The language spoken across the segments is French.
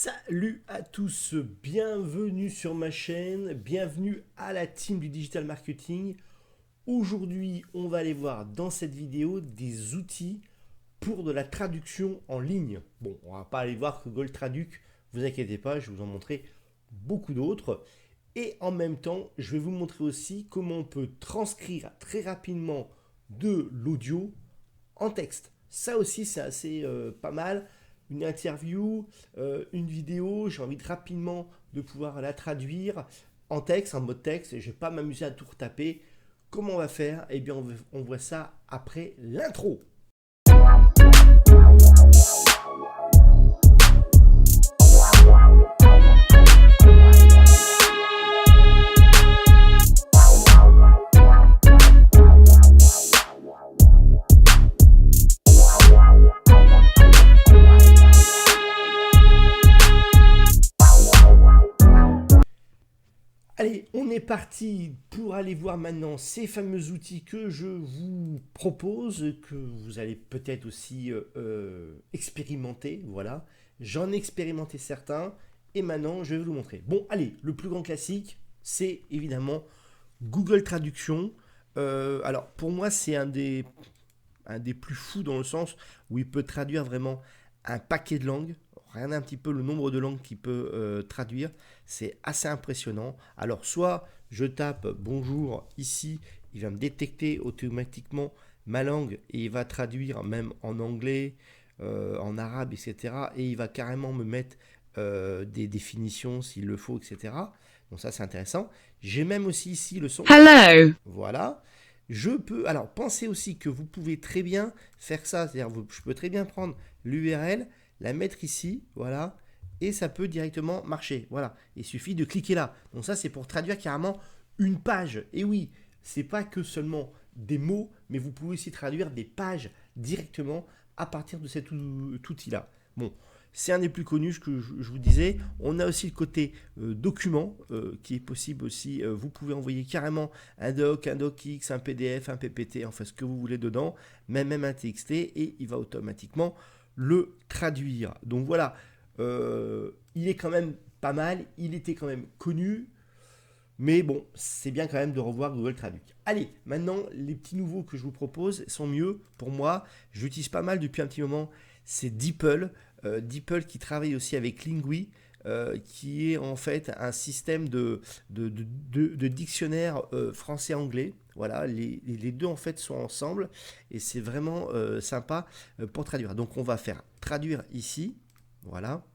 Salut à tous, bienvenue sur ma chaîne, bienvenue à la team du digital marketing. Aujourd'hui, on va aller voir dans cette vidéo des outils pour de la traduction en ligne. Bon, on va pas aller voir que Google Traduc, vous inquiétez pas, je vais vous en montrer beaucoup d'autres. Et en même temps, je vais vous montrer aussi comment on peut transcrire très rapidement de l'audio en texte. Ça aussi, c'est assez pas mal. Une interview, une vidéo, j'ai envie de rapidement de pouvoir la traduire en texte, en mode texte, et je ne vais pas m'amuser à tout retaper. Comment on va faire? Eh bien, on voit ça après l'intro. Allez, on est parti pour aller voir maintenant ces fameux outils que je vous propose, que vous allez peut-être aussi expérimenter. Voilà, j'en ai expérimenté certains et maintenant je vais vous le montrer. Bon, allez, le plus grand classique, c'est évidemment Google Traduction. Alors, pour moi, c'est un des plus fous dans le sens où il peut traduire vraiment un paquet de langues. Regardez un petit peu le nombre de langues qu'il peut traduire. C'est assez impressionnant. Alors, soit je tape bonjour ici, il va me détecter automatiquement ma langue et il va traduire même en anglais, en arabe, etc. Et il va carrément me mettre des définitions s'il le faut, etc. Donc ça, c'est intéressant. J'ai même aussi ici le son. Hello. Voilà. Je peux, alors pensez aussi que vous pouvez très bien faire ça, c'est-à-dire je peux très bien prendre l'URL, la mettre ici, voilà, et ça peut directement marcher, voilà. Il suffit de cliquer là. Donc ça, c'est pour traduire carrément une page. Et oui, c'est pas que seulement des mots, mais vous pouvez aussi traduire des pages directement à partir de cet outil-là. Bon, c'est un des plus connus que je vous disais. On a aussi le côté document qui est possible aussi. Vous pouvez envoyer carrément un docx, un PDF, un PPT, enfin ce que vous voulez dedans, même un TXT, et il va automatiquement le traduire. Donc voilà, il est quand même pas mal, il était quand même connu, mais bon, c'est bien quand même de revoir Google Traduc. Allez, maintenant, les petits nouveaux que je vous propose sont mieux pour moi. Je l'utilise pas mal depuis un petit moment. C'est DeepL. DeepL qui travaille aussi avec Lingui, qui est en fait un système de dictionnaire français-anglais. Voilà, les deux en fait sont ensemble et c'est vraiment sympa pour traduire. Donc on va faire traduire ici. Voilà.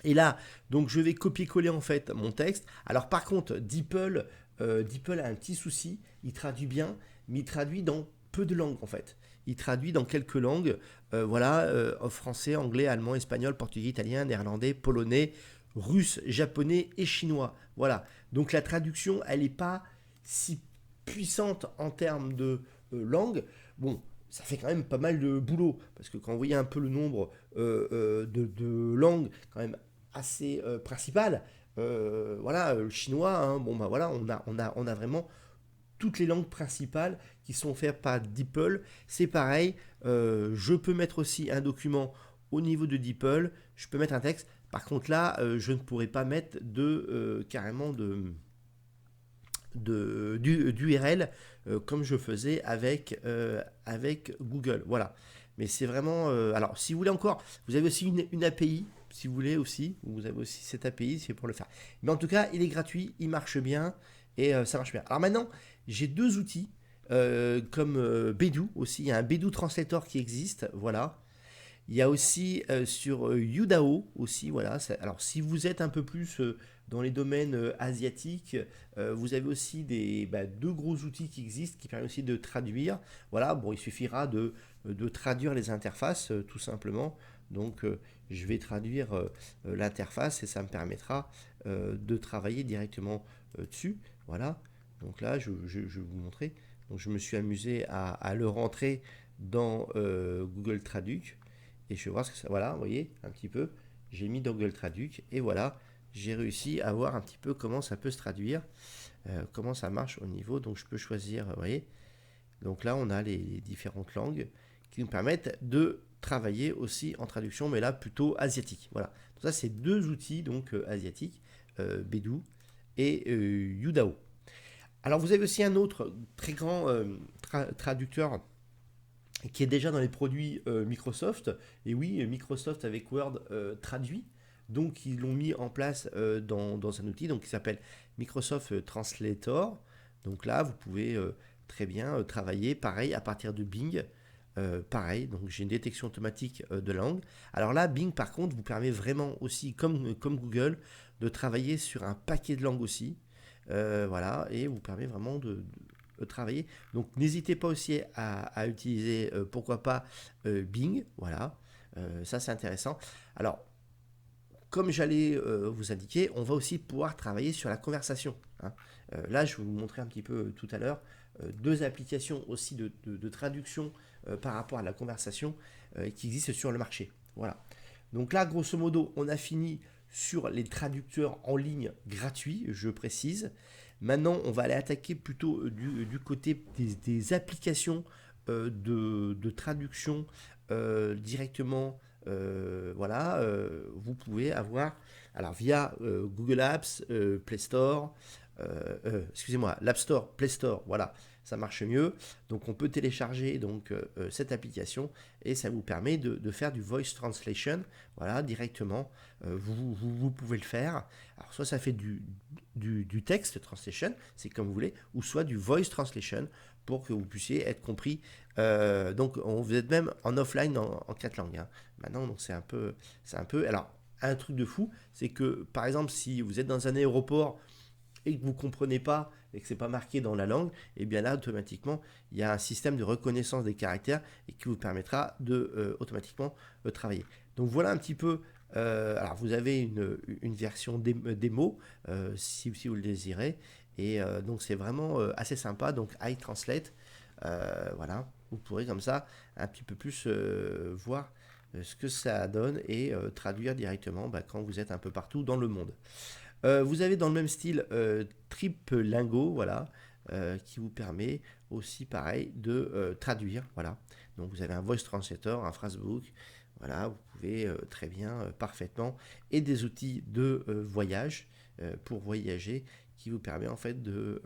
Et là, donc je vais copier-coller en fait mon texte. Alors par contre, DeepL a un petit souci. Il traduit bien, mais il traduit dans peu de langues en fait. Il traduit dans quelques langues, voilà, français, anglais, allemand, espagnol, portugais, italien, néerlandais, polonais, russe, japonais et chinois. Voilà. Donc la traduction, elle n'est pas si puissante en termes de langue. Bon, ça fait quand même pas mal de boulot parce que quand vous voyez un peu le nombre de langues quand même assez principales, voilà, le chinois, hein, bon bah voilà, on a vraiment toutes les langues principales qui sont faites par DeepL. C'est pareil, je peux mettre aussi un document au niveau de DeepL, je peux mettre un texte. Par contre là, je ne pourrais pas mettre carrément d'URL comme je faisais avec Google. Voilà. Mais c'est vraiment... alors, si vous voulez encore, vous avez aussi une API, si vous voulez aussi. Vous avez aussi cette API, c'est pour le faire. Mais en tout cas, il est gratuit, il marche bien et ça marche bien. Alors maintenant, j'ai deux outils comme Beidou aussi. Il y a un Beidou Translator qui existe. Voilà. Il y a aussi sur Youdao aussi, voilà. Alors si vous êtes un peu plus dans les domaines asiatiques, vous avez aussi deux gros outils qui existent qui permettent aussi de traduire. Voilà, bon, il suffira de traduire les interfaces tout simplement. Donc je vais traduire l'interface et ça me permettra de travailler directement dessus. Voilà, donc là je vais vous montrer. Donc je me suis amusé à le rentrer dans Google Traduc. Et je vais voir ce que ça... Voilà, vous voyez, un petit peu. J'ai mis Google Traduc et voilà, j'ai réussi à voir un petit peu comment ça peut se traduire, comment ça marche au niveau. Donc je peux choisir, vous voyez. Donc là, on a les différentes langues qui nous permettent de travailler aussi en traduction, mais là plutôt asiatique. Voilà. Donc ça, c'est deux outils donc asiatiques, Beidou et Youdao. Alors vous avez aussi un autre très grand traducteur qui est déjà dans les produits Microsoft. Et oui, Microsoft avec Word traduit. Donc ils l'ont mis en place dans un outil donc, qui s'appelle Microsoft Translator. Donc là, vous pouvez très bien travailler pareil à partir de Bing. Pareil, donc j'ai une détection automatique de langue. Alors là, Bing par contre vous permet vraiment aussi, comme Google, de travailler sur un paquet de langues aussi. Voilà, et vous permet vraiment de travailler. Donc n'hésitez pas aussi à utiliser, pourquoi pas, Bing. Voilà, ça c'est intéressant. Alors, comme j'allais vous indiquer, on va aussi pouvoir travailler sur la conversation. Hein. Là, je vais vous montrer un petit peu tout à l'heure deux applications aussi de traduction par rapport à la conversation qui existent sur le marché. Voilà. Donc là, grosso modo, on a fini sur les traducteurs en ligne gratuits, je précise. Maintenant, on va aller attaquer plutôt du côté des applications de traduction directement. Voilà, vous pouvez avoir, alors via Google Apps, Play Store, excusez-moi, l'App Store, Play Store, voilà, ça marche mieux. Donc on peut télécharger donc cette application et ça vous permet de faire du voice translation, voilà, directement. Vous pouvez le faire. Alors soit ça fait du text translation, c'est comme vous voulez, ou soit du voice translation pour que vous puissiez être compris. Donc vous êtes même en offline en 4 langues. Hein. Maintenant, donc c'est un peu. Alors, un truc de fou, c'est que par exemple, si vous êtes dans un aéroport et que vous ne comprenez pas et que ce n'est pas marqué dans la langue, et bien là, automatiquement, il y a un système de reconnaissance des caractères et qui vous permettra de automatiquement travailler. Donc voilà un petit peu. Alors vous avez une version démo si vous le désirez. Et donc c'est vraiment assez sympa. Donc iTranslate, voilà, vous pourrez comme ça un petit peu plus voir ce que ça donne et traduire directement quand vous êtes un peu partout dans le monde. Vous avez dans le même style Triplingo, voilà, qui vous permet aussi pareil de traduire, voilà. Donc vous avez un voice translator, un phrasebook, voilà, vous pouvez très bien, parfaitement, et des outils de voyage pour voyager qui vous permet en fait de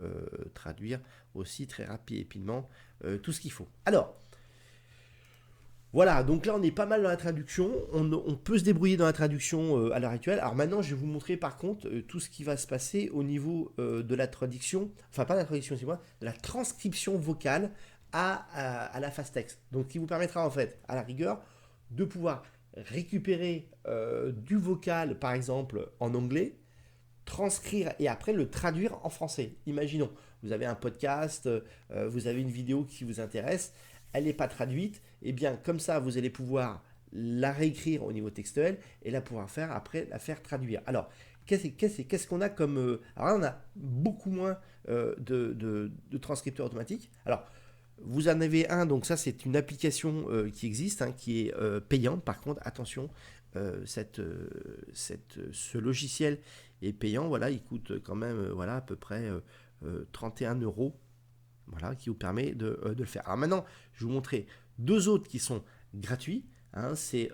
traduire aussi très rapidement tout ce qu'il faut. Alors, voilà, donc là on est pas mal dans la traduction, on peut se débrouiller dans la traduction à l'heure actuelle. Alors maintenant je vais vous montrer par contre tout ce qui va se passer au niveau de la traduction, enfin pas la traduction c'est moi, de la transcription vocale à la phase texte. Donc qui vous permettra en fait à la rigueur de pouvoir récupérer du vocal par exemple en anglais, transcrire et après le traduire en français. Imaginons, vous avez un podcast, vous avez une vidéo qui vous intéresse, elle n'est pas traduite, et bien comme ça vous allez pouvoir la réécrire au niveau textuel et la pouvoir faire après la faire traduire. Alors qu'est-ce qu'on a comme alors là on a beaucoup moins de transcripteurs automatiques. Alors vous en avez un, donc ça c'est une application qui existe, hein, qui est payante. Par contre, attention, ce logiciel est payant. Voilà, il coûte quand même voilà, à peu près 31 euros. Voilà, qui vous permet de le faire. Alors maintenant, je vais vous montrer deux autres qui sont gratuits. Hein, c'est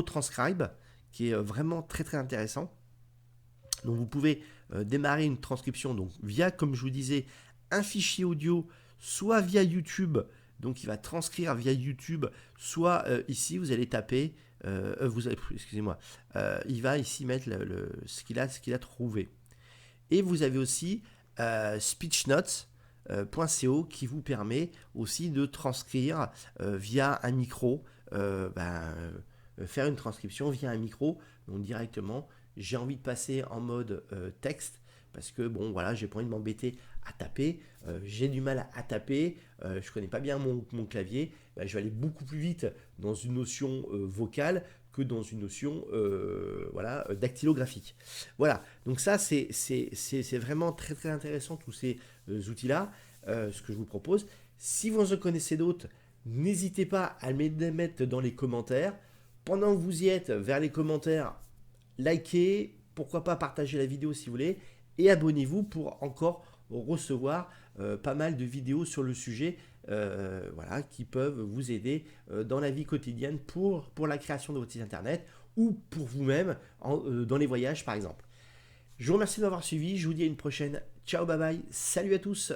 Transcribe, qui est vraiment très très intéressant. Donc vous pouvez démarrer une transcription donc via, comme je vous disais, un fichier audio, soit via YouTube, donc il va transcrire via YouTube, soit ici vous allez taper, excusez-moi, il va ici mettre ce qu'il a trouvé. Et vous avez aussi speechnotes.co qui vous permet aussi de transcrire via un micro, faire une transcription via un micro, donc directement. J'ai envie de passer en mode texte parce que bon voilà, j'ai pas envie de m'embêter à taper, j'ai du mal à taper, je connais pas bien mon clavier, je vais aller beaucoup plus vite dans une notion vocale que dans une notion voilà, dactylographique. Voilà, donc ça c'est vraiment très très intéressant tous ces outils-là, ce que je vous propose. Si vous en connaissez d'autres, n'hésitez pas à les mettre dans les commentaires. Pendant que vous y êtes, vers les commentaires, likez, pourquoi pas partager la vidéo si vous voulez, et abonnez-vous pour encore recevoir pas mal de vidéos sur le sujet voilà, qui peuvent vous aider dans la vie quotidienne pour la création de votre site internet ou pour vous-même dans les voyages par exemple. Je vous remercie de m'avoir suivi, je vous dis à une prochaine. Ciao, bye bye, salut à tous.